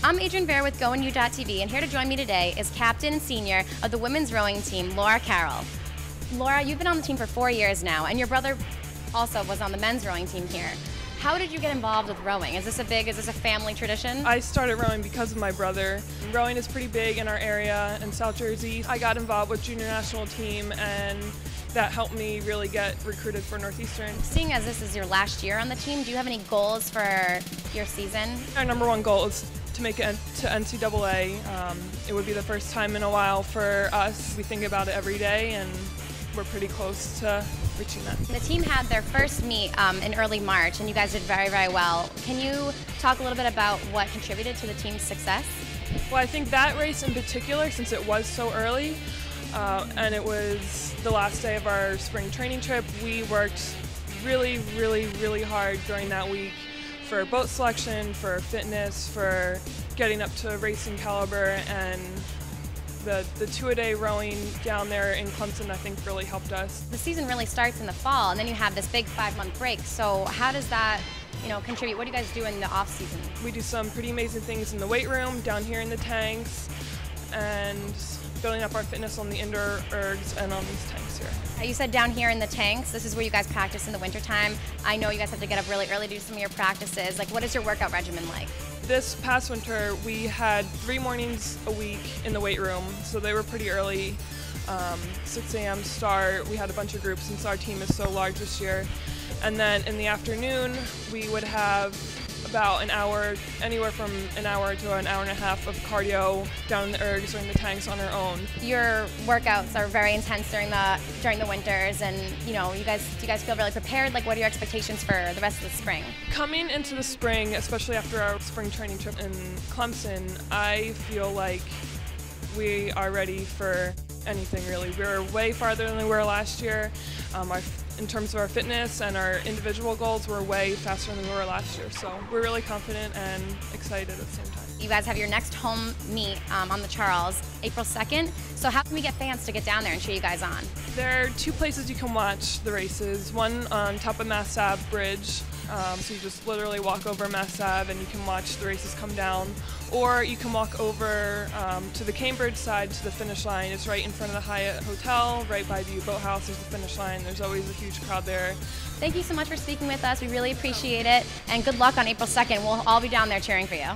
I'm Adrian Bear with GoInU.TV, and here to join me today is captain and senior of the women's rowing team, Laura Carroll. Laura, you've been on the team for 4 years now, and your brother also was on the men's rowing team here. How did you get involved with rowing? Is this a family tradition? I started rowing because of my brother. Rowing is pretty big in our area in South Jersey. I got involved with junior national team, and that helped me really get recruited for Northeastern. Seeing as this is your last year on the team, do you have any goals for your season? Our number one goal is to make it to NCAA. It would be the first time in a while for us. We think about it every day, and we're pretty close to reaching that. The team had their first meet in early March, and you guys did very, very well. Can you talk a little bit about what contributed to the team's success? Well, I think that race in particular, since it was so early, and it was the last day of our spring training trip, we worked really, really, really hard during that week for boat selection, for fitness, for getting up to racing caliber, and the two-a-day rowing down there in Clemson, I think, really helped us. The season really starts in the fall, and then you have this big 5-month break. So how does that, contribute? What do you guys do in the off season? We do some pretty amazing things in the weight room, down here in the tanks, and building up our fitness on the indoor ergs and on these tanks here. You said down here in the tanks, this is where you guys practice in the wintertime. I know you guys have to get up really early to do some of your practices. Like, what is your workout regimen like? This past winter, we had 3 mornings a week in the weight room, so they were pretty early. 6 a.m. start. We had a bunch of groups since our team is so large this year. And then in the afternoon, we would have about an hour, anywhere from an hour to an hour and a half of cardio down in the ergs or in the tanks on our own. Your workouts are very intense during the winters, and do you guys feel really prepared? Like, what are your expectations for the rest of the spring? Coming into the spring, especially after our spring training trip in Clemson, I feel like we are ready for anything, really. We're way farther than we were last year. In terms of our fitness and our individual goals, we're way faster than we were last year. So we're really confident and excited at the same time. You guys have your next home meet on the Charles, April 2nd. So how can we get fans to get down there and cheer you guys on? There are 2 places you can watch the races. One on top of Mass Ave Bridge. So you just literally walk over Mass Ave and you can watch the races come down. Or you can walk over to the Cambridge side to the finish line. It's right in front of the Hyatt Hotel, right by the boathouse. There's the finish line. There's always a huge crowd there. Thank you so much for speaking with us. We really appreciate it. And good luck on April 2nd. We'll all be down there cheering for you.